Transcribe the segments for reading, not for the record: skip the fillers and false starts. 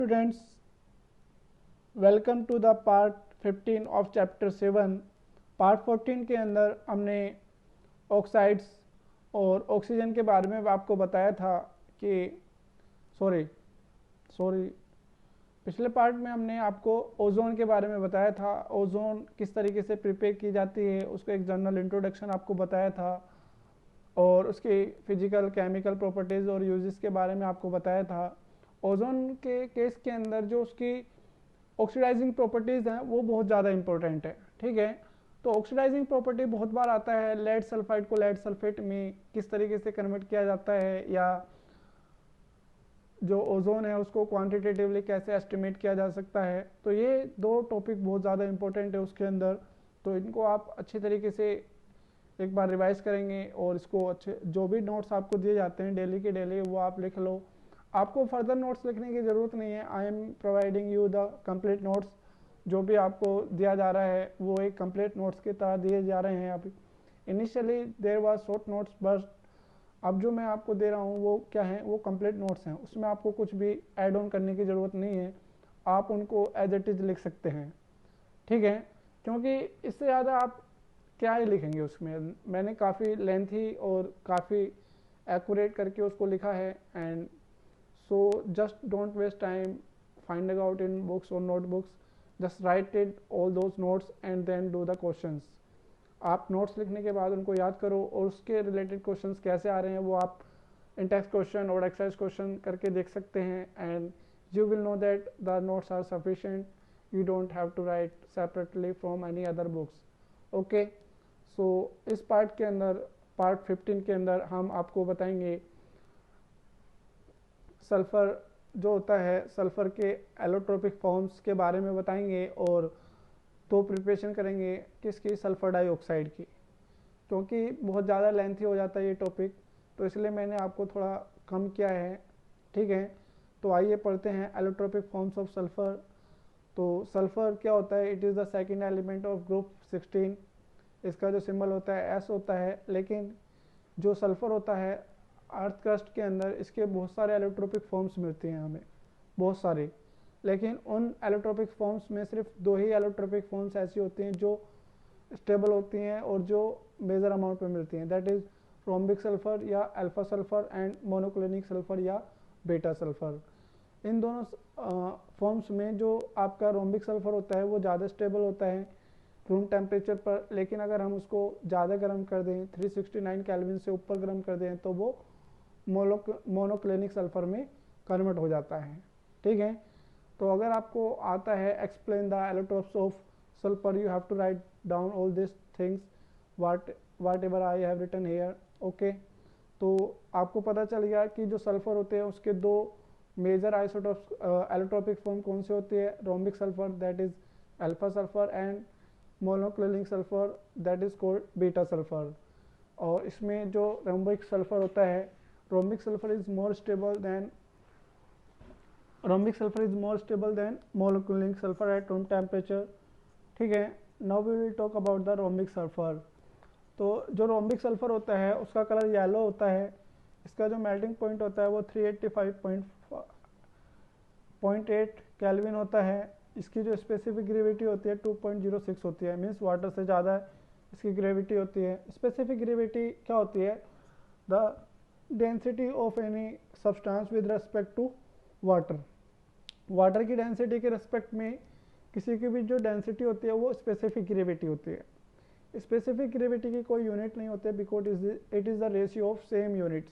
Students, welcome to the part 15 of chapter 7। पार्ट 14 के अंदर हमने ऑक्साइड्स और ऑक्सीजन के बारे में आपको बताया था कि सॉरी पिछले पार्ट में हमने आपको ओजोन के बारे में बताया था। ओजोन किस तरीके से प्रिपेयर की जाती है उसको एक जनरल इंट्रोडक्शन आपको बताया था और उसकी फिजिकल केमिकल प्रॉपर्टीज़ और यूजेस के बारे में आपको बताया था। ओजोन के केस के अंदर जो उसकी ऑक्सीडाइजिंग प्रॉपर्टीज़ हैं वो बहुत ज़्यादा इंपॉर्टेंट है। ठीक है, तो ऑक्सीडाइजिंग प्रॉपर्टी बहुत बार आता है लेड सल्फाइड को लेड सल्फेट में किस तरीके से कन्वर्ट किया जाता है, या जो ओजोन है उसको क्वांटिटेटिवली कैसे एस्टिमेट किया जा सकता है। तो ये दो टॉपिक बहुत ज़्यादा इंपॉर्टेंट है उसके अंदर, तो इनको आप अच्छी तरीके से एक बार रिवाइज करेंगे और इसको अच्छे जो भी नोट्स आपको दिए जाते हैं डेली के डेली वो आप लिख लो। आपको फर्दर नोट्स लिखने की ज़रूरत नहीं है, I am providing you the complete notes. जो भी आपको दिया जा रहा है वो एक कंप्लीट नोट्स की तरह दिए जा रहे हैं। अभी initially there was short notes, but अब जो मैं आपको दे रहा हूँ वो क्या है, वो कंप्लीट नोट्स हैं। उसमें आपको कुछ भी ऐड ऑन करने की ज़रूरत नहीं है, आप उनको एज इट इज़ लिख सकते हैं। ठीक है, क्योंकि इससे ज़्यादा आप क्या ही लिखेंगे उसमें। मैंने काफ़ी लेंथी और काफ़ी एक्यूरेट करके उसको लिखा है। And so just don't waste time finding out in books or notebooks, just write it all those notes and then do the questions। आप नोट्स लिखने के बाद उनको याद करो और उसके रिलेटेड क्वेश्चंस कैसे आ रहे हैं वो आप इन टेक्स्ट क्वेश्चन और एक्सरसाइज क्वेश्चन करके देख सकते हैं। And you will know that the notes are sufficient, you don't have to write separately from any other books. Okay, so इस पार्ट के अंदर पार्ट 15 के अंदर हम आपको बताएंगे सल्फ़र जो होता है, सल्फ़र के एलोट्रोपिक फॉर्म्स के बारे में बताएंगे और दो प्रिपरेशन करेंगे किसकी, सल्फ़र डाइऑक्साइड की। क्योंकि बहुत ज़्यादा लेंथी हो जाता है ये टॉपिक, तो इसलिए मैंने आपको थोड़ा कम किया है। ठीक है, तो आइए पढ़ते हैं एलोट्रोपिक फॉर्म्स ऑफ सल्फ़र। तो सल्फ़र क्या होता है, it is the second element of group 16। इसका जो सिंबल होता है एस होता है, लेकिन जो सल्फ़र होता है अर्थ क्रस्ट के अंदर इसके बहुत सारे एलोट्रोपिक फॉर्म्स मिलते हैं हमें, बहुत सारे। लेकिन उन एलोट्रोपिक फॉर्म्स में सिर्फ दो ही एलोट्रोपिक फॉर्म्स ऐसी होती हैं जो स्टेबल होती हैं और जो मेजर अमाउंट में मिलती हैं, दैट इज़ रोम्बिक सल्फ़र या alpha sulphur and monoclinic sulphur या बेटा सल्फ़र। इन दोनों फॉर्म्स में जो आपका रोम्बिक सल्फ़र होता है वो ज़्यादा स्टेबल होता है रूम टेम्परेचर पर, लेकिन अगर हम उसको ज़्यादा गर्म कर दें 369 केल्विन से ऊपर गर्म कर दें तो वो मोनोक्लिनिक सल्फर में कन्वर्ट हो जाता है। ठीक है, तो अगर आपको आता है explain the allotropes of sulphur, you have to write down all this things whatever I have written here. Okay, तो आपको पता चल गया कि जो सल्फर होते हैं उसके दो मेजर आइसोटोप्स एलोट्रोपिक फॉर्म कौन से होती है, rhombic sulphur that is alpha sulphur and monoclinic sulphur that is called beta sulphur. और इसमें जो रोम्बिक सल्फर होता है, rhombic sulphur is more stable than monoclinic sulphur at room temperature. ठीक है, now we will talk about the rhombic sulphur. तो जो rhombic sulphur होता है उसका कलर येलो होता है। इसका जो मेल्टिंग पॉइंट होता है वो 385.8 केल्विन होता है। इसकी जो स्पेसिफिक ग्रेविटी होती है 2.06 होती है, मीन्स वाटर से ज़्यादा इसकी ग्रेविटी होती है। स्पेसिफिक ग्रेविटी क्या होती है, the density of any substance with respect to water. Water की डेंसिटी के रेस्पेक्ट में किसी की भी जो डेंसिटी होती है वो स्पेसिफिक ग्रेविटी होती है। स्पेसिफिक ग्रेविटी की कोई यूनिट नहीं होती है, because it is the ratio of same units,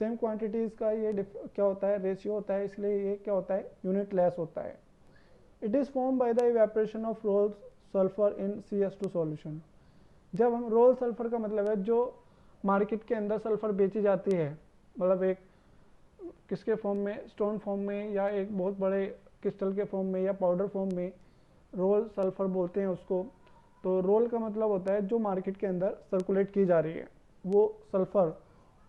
same quantities का ये क्या होता है, रेशियो होता है, इसलिए ये क्या होता है, यूनिट लेस होता है। It is form by the evaporation of roll sulphur in CS2 solution. जब हम रोल सल्फर का मतलब है जो मार्केट के अंदर सल्फर बेची जाती है, मतलब एक किसके फॉर्म में, स्टोन फॉर्म में या एक बहुत बड़े क्रिस्टल के फॉर्म में या पाउडर फॉर्म में, रोल सल्फर बोलते हैं उसको। तो रोल का मतलब होता है जो मार्केट के अंदर सर्कुलेट की जा रही है वो सल्फर।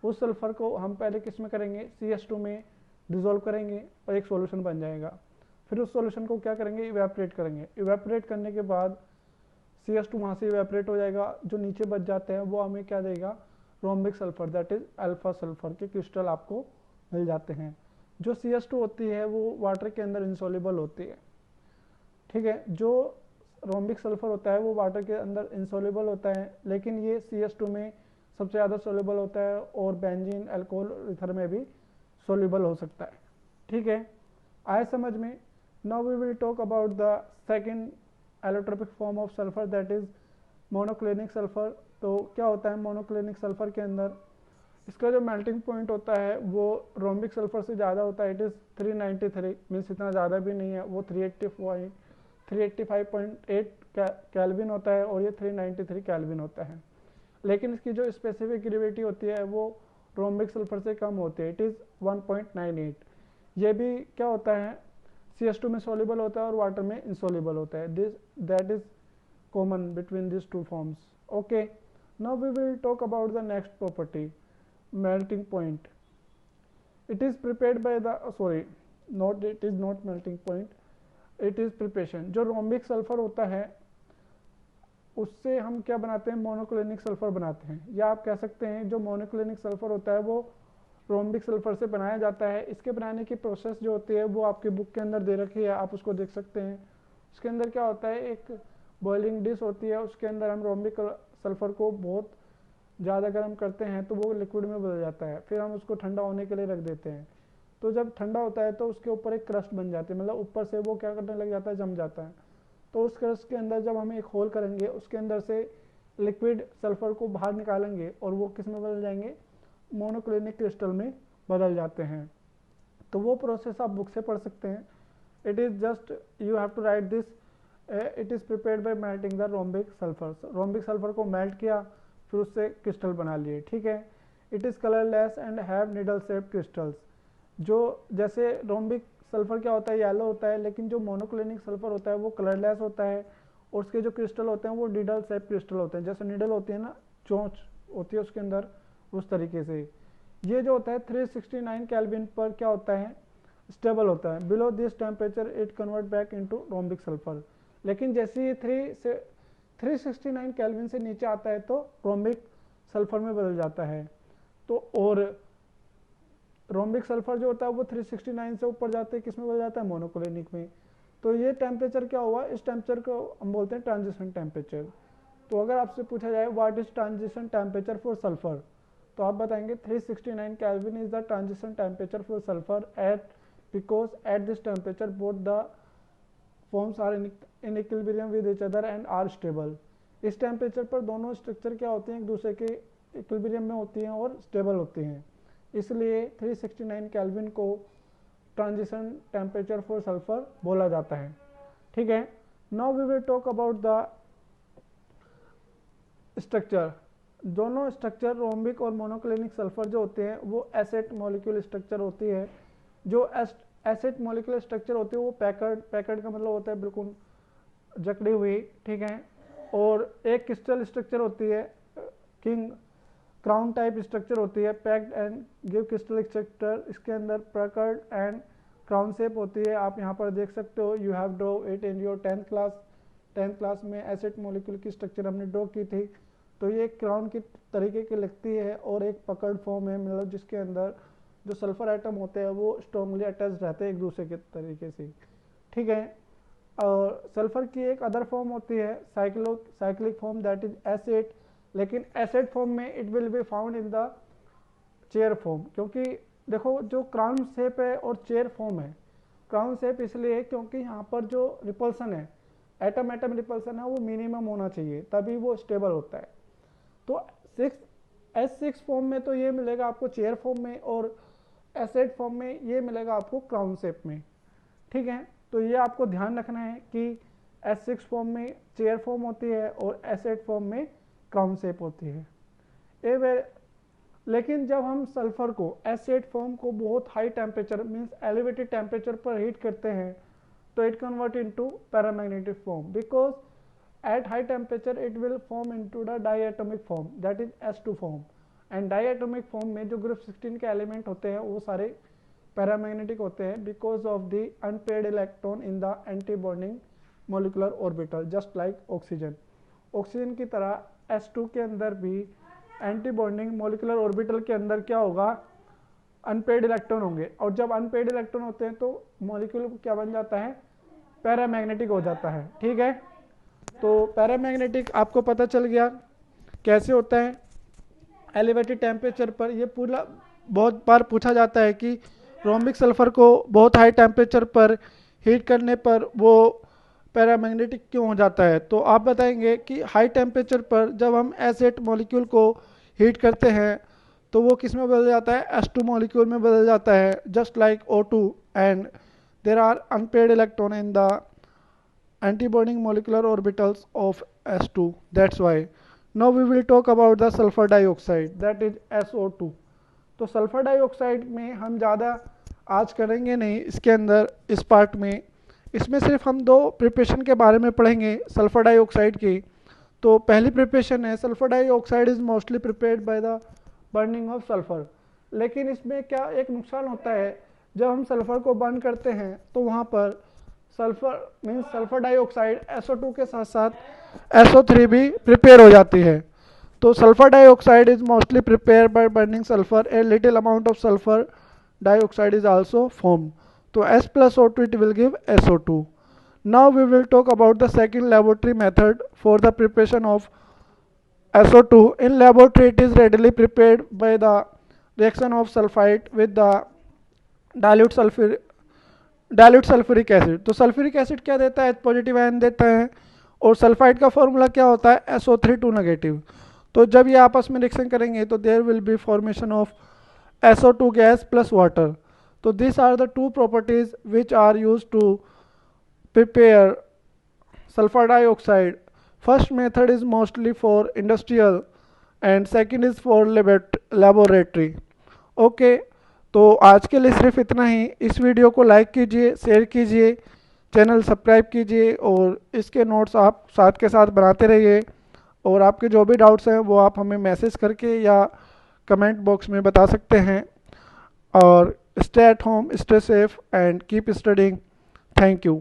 उस सल्फर को हम पहले किस में करेंगे, CS2 में डिज़ोल्व करेंगे और एक सॉल्यूशन बन जाएगा। फिर उस सॉल्यूशन को क्या करेंगे, इवेपोरेट करेंगे। इवेपोरेट करने के बाद CS2 वहाँ से इवेपोरेट हो जाएगा, जो नीचे बच जाते हैं वो हमें क्या देगा, rhombic sulphur that is alpha sulphur के क्रिस्टल आपको मिल जाते हैं। जो CS2 होती है वो वाटर के अंदर इंसॉल्युबल होती है, ठीक है। जो रोम्बिक सल्फर होता है वो वाटर के अंदर इंसॉल्युबल होता है, लेकिन ये CS2 में सबसे ज़्यादा सोल्यूबल होता है और बेंजीन, अल्कोहल, ईथर में भी सोल्यूबल हो सकता है, ठीक है। आए समझ में। Now we will talk about the second allotropic form of sulphur, that is monoclinic sulphur. तो क्या होता है मोनोक्लिनिक सल्फर के अंदर, इसका जो मेल्टिंग पॉइंट होता है वो रोम्बिक सल्फर से ज़्यादा होता है। इट इज़ 393, मीन्स इतना ज़्यादा भी नहीं है, वो 385.8 कैल्विन होता है और ये 393 कैल्विन होता है। लेकिन इसकी जो स्पेसिफिक ग्रेविटी होती है वो रोम्बिक सल्फर से कम होती है, इट इज़ 1.98। ये भी क्या होता है CS2 में सोल्यूबल होता है और वाटर में इंसोल्यूबल होता है। That is common between this two forms. Okay, now we will talk about the next property, melting point. It is prepared by the it is not melting point, it is preparation. जो rhombic sulphur होता है उससे हम क्या बनाते हैं, monoclinic sulphur बनाते हैं, या आप कह सकते हैं जो मोनोक्लिनिक सल्फर होता है वो रोम्बिक सल्फर से बनाया जाता है। इसके बनाने की प्रोसेस जो होती है वो आपकी बुक के अंदर दे रखी है, आप उसको देख सकते हैं। उसके अंदर क्या होता है, एक बॉइलिंग डिश होती है, उसके अंदर हम रोम्बिक सल्फर को बहुत ज़्यादा गर्म करते हैं तो वो लिक्विड में बदल जाता है, फिर हम उसको ठंडा होने के लिए रख देते हैं। तो जब ठंडा होता है तो उसके ऊपर एक क्रस्ट बन जाती है, मतलब ऊपर से वो क्या करने लग जाता है, जम जाता है। तो उस क्रस्ट के अंदर जब हम एक होल करेंगे, उसके अंदर से लिक्विड सल्फर को बाहर निकालेंगे और वो किस में बदल जाएंगे, मोनोक्लिनिक क्रिस्टल में बदल जाते हैं। तो वो प्रोसेस आप बुक से पढ़ सकते हैं। It is just you have to write this, it is prepared by melting the rhombic sulphur. Rhombic sulphur को मेल्ट किया, फिर उससे क्रिस्टल बना लिए, ठीक है। It is colourless and have needle shape crystals. जो जैसे रोम्बिक सल्फर क्या होता है, येलो होता है, लेकिन जो मोनोक्लिनिक सल्फर होता है वो कलरलेस होता है और उसके जो क्रिस्टल होते हैं वो निडल शेप क्रिस्टल होते हैं। जैसे निडल होती है ना, चोंच होती है उसके अंदर, उस तरीके से। ये जो होता है 369 केल्विन पर क्या होता है, स्टेबल होता है। Below this temperature it convert back into rhombic sulphur. लेकिन जैसे ये 369 केल्विन से नीचे आता है तो रोम्बिक सल्फर में बदल जाता है। तो और रोम्बिक सल्फर जो होता है वो 369 से ऊपर जाते हैं, किस में बदल जाता है, मोनोक्लिनिक में। तो ये टेम्परेचर क्या हुआ, इस टेम्परेचर को हम बोलते हैं ट्रांजिशन टेम्परेचर। तो अगर आपसे पूछा जाए what is transition temperature for sulphur, तो आप बताएंगे 369 kelvin is the transition temperature for sulphur at because at this temperature both the forms are in equilibrium with each other and are stable. इस temperature पर दोनों structure क्या होते हैं, एक दूसरे के इक्विलिब्रियम में होती हैं और स्टेबल होती हैं। इसलिए 369 केल्विन को ट्रांजिशन टेम्परेचर फॉर सल्फर बोला जाता है, ठीक है। Now we will talk about the structure. दोनों स्ट्रक्चर रोम्बिक और मोनोक्लिनिक सल्फर जो होते हैं वो एसिड मॉलिक्यूल स्ट्रक्चर होती है। जो एसिड मॉलिक्यूलर स्ट्रक्चर होती है वो पैकर्ड का मतलब होता है बिल्कुल जकड़ी हुई, ठीक है। और एक क्रिस्टल स्ट्रक्चर होती है, किंग क्राउन टाइप स्ट्रक्चर होती है, packed and give crystal structure. इसके अंदर पैकर्ड एंड क्राउन शेप होती है। आप यहाँ पर देख सकते हो, you have draw it in your 10th class. 10th class में एसिड मॉलिक्यूल की स्ट्रक्चर हमने ड्रॉ की थी। तो ये क्राउन की तरीके की लगती है और एक पकड़ फॉर्म है, मतलब जिसके अंदर जो सल्फर आइटम होते हैं वो स्ट्रॉन्गली अटैच रहते हैं एक दूसरे के तरीके से, ठीक है। और सल्फर की एक अदर फॉर्म होती है cyclic form, that is acid. लेकिन एसिड फॉर्म में it will be found in the chair form, क्योंकि देखो जो क्राउन शेप है और चेयर फॉर्म है, क्राउन शेप इसलिए क्योंकि यहाँ पर जो रिपल्सन है, एटम एटम रिपल्सन है, वो मिनिमम होना चाहिए तभी वो स्टेबल होता है। तो S6 फॉर्म में तो ये मिलेगा आपको चेयर फॉर्म में, और एसिड फॉर्म में ये मिलेगा आपको क्राउन शेप में, ठीक है। तो ये आपको ध्यान रखना है कि S6 फॉर्म में चेयर फॉर्म होती है और एसिड फॉर्म में क्राउन शेप होती है। लेकिन जब हम सल्फर को एसिड फॉर्म को बहुत high temperature means elevated temperature पर हीट करते हैं तो it convert into paramagnetic form, because at high temperature it will form into the diatomic form, that is S2 form। and diatomic form में जो group 16 के element होते हैं वो सारे पैरामैग्नेटिक होते हैं because of the unpaired electron in the anti bonding molecular orbital, just like oxygen. Oxygen की तरह S2 के अंदर भी एंटी बॉन्डिंग मोलिकुलर ऑर्बिटल के अंदर क्या होगा, अनपेड इलेक्ट्रॉन होंगे, और जब अनपेड इलेक्ट्रॉन होते हैं तो मॉलिक्यूल क्या बन जाता है, पैरामैग्नेटिक हो जाता है। ठीक है, तो पैरामैग्नेटिक आपको पता चल गया कैसे होता है। एलिवेटेड टेम्परेचर पर, ये पूरा बहुत बार पूछा जाता है कि रोम्बिक सल्फर को बहुत हाई टेम्परेचर पर हीट करने पर वो पैरामैग्नेटिक क्यों हो जाता है। तो आप बताएंगे कि हाई टेम्परेचर पर जब हम एसिड मॉलिक्यूल को हीट करते हैं तो वो किस में बदल जाता है, H2 मॉलिक्यूल में बदल जाता है, just like O2, and there are unpaired electron in the antibonding molecular orbitals of S2. That's why. Now we will talk about the sulfur dioxide, that is SO2. तो सल्फर डाइऑक्साइड में हम ज़्यादा आज करेंगे नहीं इसके अंदर, इस पार्ट में। इसमें सिर्फ हम दो प्रिपरेशन के बारे में पढ़ेंगे सल्फर डाइऑक्साइड की। तो पहली प्रिपरेशन है, sulphur dioxide is mostly prepared by the burning of sulphur. लेकिन इसमें क्या एक नुकसान होता है, जब हम सल्फर को बर्न करते हैं तो वहाँ पर sulphur means sulphur dioxide SO2 के साथ साथ SO3 भी प्रिपेयर हो जाती है। तो sulphur dioxide is mostly prepare by burning sulphur, a little amount of sulphur dioxide is also form. तो S plus O2 it will give SO2. Now we will talk about the second laboratory method for the preparation of SO2. In laboratory it is readily prepared by the reaction of sulfite with the dilute sulphuric acid. तो sulphuric acid क्या देता है, positive ion देता है, और sulphide का formula क्या होता है, SO3 नेगेटिव। तो जब ये आपस में रिएक्शन करेंगे तो there will be formation of SO2 gas plus water. तो this are the two properties which are use to prepare sulphur dioxide. First method is mostly for industrial and second is for laboratory. Okay, तो आज के लिए सिर्फ इतना ही। इस video को like कीजिए, शेयर कीजिए, चैनल सब्सक्राइब कीजिए, और इसके नोट्स आप साथ के साथ बनाते रहिए। और आपके जो भी डाउट्स हैं वो आप हमें मैसेज करके या कमेंट बॉक्स में बता सकते हैं। और stay at home, stay safe and keep studying. Thank you.